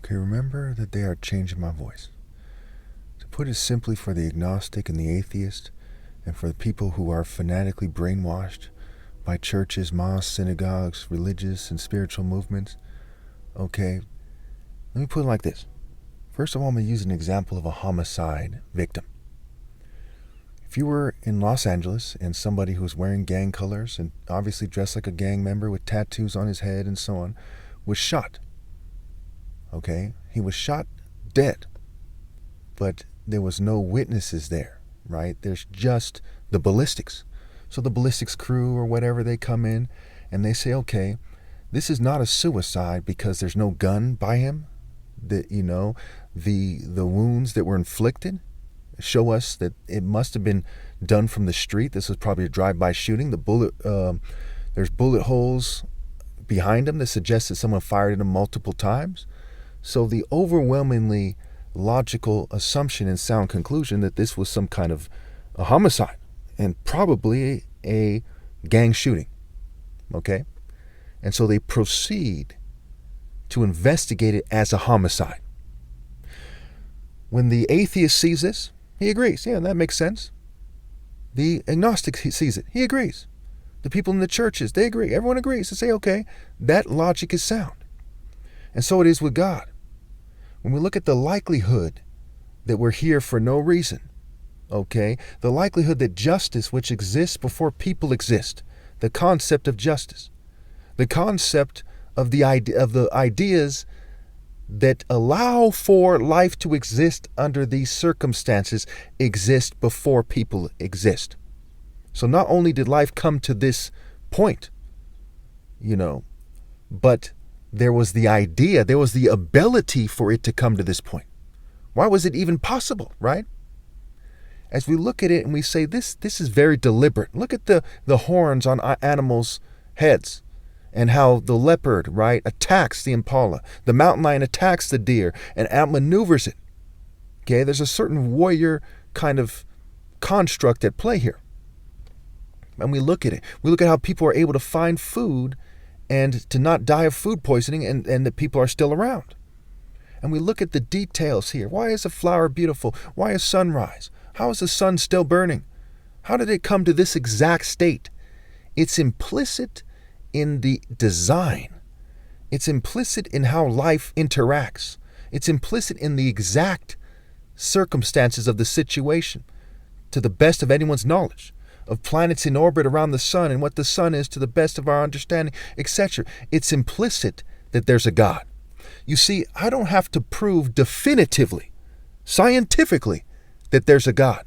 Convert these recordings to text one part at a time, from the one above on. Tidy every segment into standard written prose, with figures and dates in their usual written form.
Okay, remember that they are changing my voice. To put it simply, for the agnostic and the atheist, and for the people who are fanatically brainwashed by churches, mosques, synagogues, religious and spiritual movements, okay, let me put it like this. First of all, I'm going to use an example of a homicide victim. If you were in Los Angeles and somebody who was wearing gang colors and obviously dressed like a gang member with tattoos on his head and so on, was shot, okay, he was shot dead, but there was no witnesses there, right? There's just the ballistics. So the ballistics crew or whatever, they come in and they say, okay, this is not a suicide because there's no gun by him. The wounds that were inflicted show us that it must have been done from the street. This was probably a drive-by shooting. There's bullet holes behind him that suggest that someone fired at him multiple times. So the overwhelmingly logical assumption and sound conclusion that this was some kind of a homicide and probably a gang shooting. Okay? And so they proceed to investigate it as a homicide. When the atheist sees this, he agrees. Yeah, that makes sense. The agnostic sees it. He agrees. The people in the churches, they agree. Everyone agrees to say, okay, that logic is sound. And so it is with God. When we look at the likelihood that we're here for no reason, okay, the likelihood that justice, which exists before people exist, the concept of justice, the concept of the ideas that allow for life to exist under these circumstances exist before people exist. So not only did life come to this point, but there was the idea, there was the ability for it to come to this point. Why was it even possible, right? As we look at it and we say, this is very deliberate. Look at the horns on animals' heads. And how the leopard, right, attacks the impala. The mountain lion attacks the deer and outmaneuvers it. Okay, there's a certain warrior kind of construct at play here. And we look at it. We look at how people are able to find food and to not die of food poisoning and that people are still around. And we look at the details here. Why is a flower beautiful? Why is sunrise? How is the sun still burning? How did it come to this exact state? It's implicit in the design. It's implicit in how life interacts. It's implicit in the exact circumstances of the situation, to the best of anyone's knowledge, of planets in orbit around the sun and what the sun is to the best of our understanding, etc. It's implicit that there's a God. You see, I don't have to prove definitively, scientifically, that there's a God.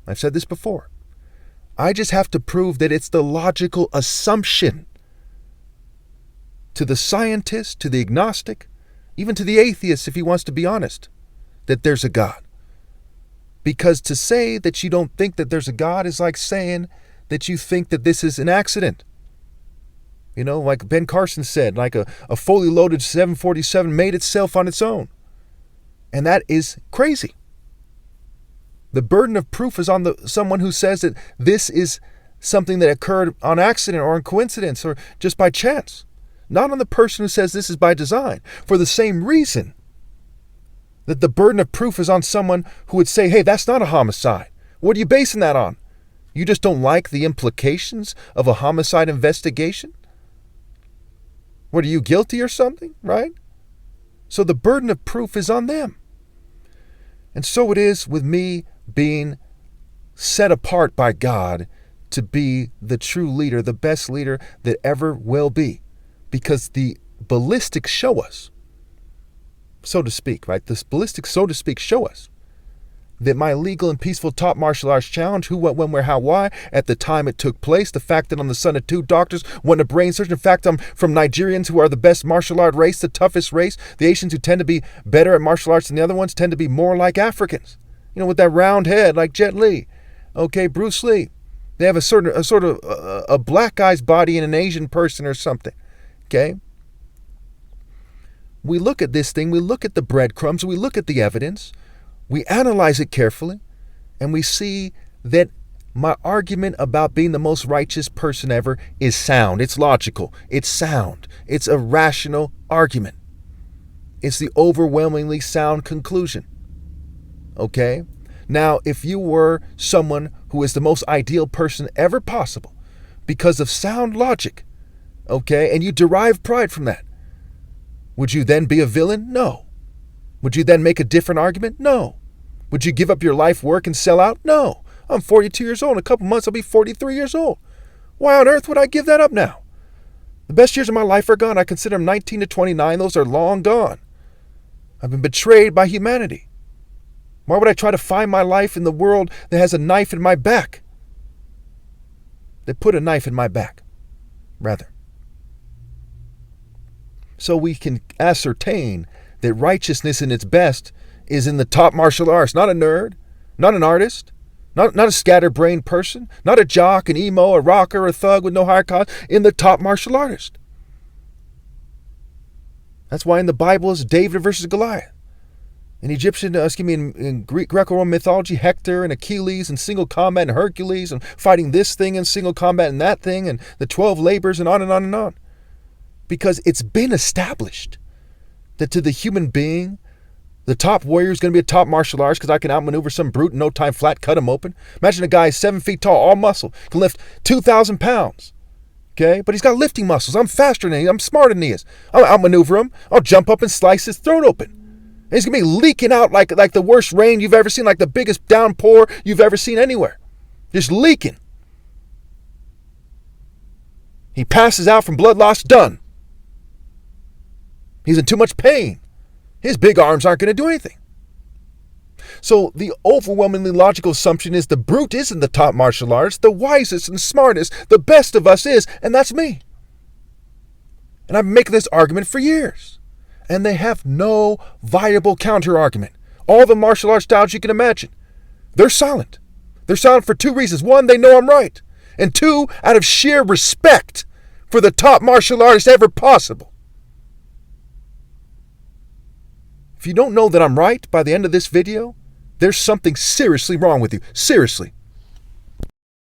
I've said this before. I just have to prove that it's the logical assumption to the scientist, to the agnostic, even to the atheist, if he wants to be honest, that there's a God. Because to say that you don't think that there's a God is like saying that you think that this is an accident. Like Ben Carson said, like a fully loaded 747 made itself on its own. And that is crazy. The burden of proof is on someone who says that this is something that occurred on accident or on coincidence or just by chance. Not on the person who says this is by design, for the same reason that the burden of proof is on someone who would say, hey, that's not a homicide. What are you basing that on? You just don't like the implications of a homicide investigation? What, are you guilty or something, right? So the burden of proof is on them. And so it is with me being set apart by God to be the true leader, the best leader that ever will be. Because the ballistics show us, so to speak, right? The ballistics, so to speak, show us that my legal and peaceful top martial arts challenge, who, what, when, where, how, why, at the time it took place, the fact that I'm the son of 2 doctors, one a brain surgeon, in fact, I'm from Nigerians who are the best martial art race, the toughest race. The Asians who tend to be better at martial arts than the other ones tend to be more like Africans, with that round head like Jet Li, okay, Bruce Lee. They have a sort of a black guy's body in an Asian person or something. Okay? We look at this thing, we look at the breadcrumbs, we look at the evidence, we analyze it carefully, and we see that my argument about being the most righteous person ever is sound. It's logical. It's sound. It's a rational argument. It's the overwhelmingly sound conclusion. Okay? Now, if you were someone who is the most ideal person ever possible because of sound logic, okay, and you derive pride from that, would you then be a villain? No. Would you then make a different argument? No. Would you give up your life work and sell out? No. I'm 42 years old. In a couple months, I'll be 43 years old. Why on earth would I give that up now? The best years of my life are gone. I consider them 19 to 29. Those are long gone. I've been betrayed by humanity. Why would I try to find my life in the world that has a knife in my back? They put a knife in my back, rather. So we can ascertain that righteousness in its best is in the top martial arts, not a nerd, not an artist, not a scatterbrained person, not a jock, an emo, a rocker, a thug with no higher cause, in the top martial artist. That's why in the Bible it's David versus Goliath. In in Greco-Roman mythology, Hector and Achilles in single combat, and Hercules and fighting this thing in single combat and that thing, and the 12 labors, and on and on and on. Because it's been established that to the human being, the top warrior is going to be a top martial artist because I can outmaneuver some brute in no time flat, cut him open. Imagine a guy 7 feet tall, all muscle, can lift 2,000 pounds. Okay? But he's got lifting muscles. I'm faster than he is. I'm smarter than he is. I'll outmaneuver him. I'll jump up and slice his throat open. And he's going to be leaking out like the worst rain you've ever seen, like the biggest downpour you've ever seen anywhere. Just leaking. He passes out from blood loss, done. He's in too much pain. His big arms aren't going to do anything. So the overwhelmingly logical assumption is the brute isn't the top martial artist. The wisest and smartest, the best of us is, and that's me. And I've been making this argument for years. And they have no viable counter-argument. All the martial arts styles you can imagine, they're silent. They're silent for two reasons. One, they know I'm right. And two, out of sheer respect for the top martial artist ever possible. If you don't know that I'm right by the end of this video, there's something seriously wrong with you. Seriously.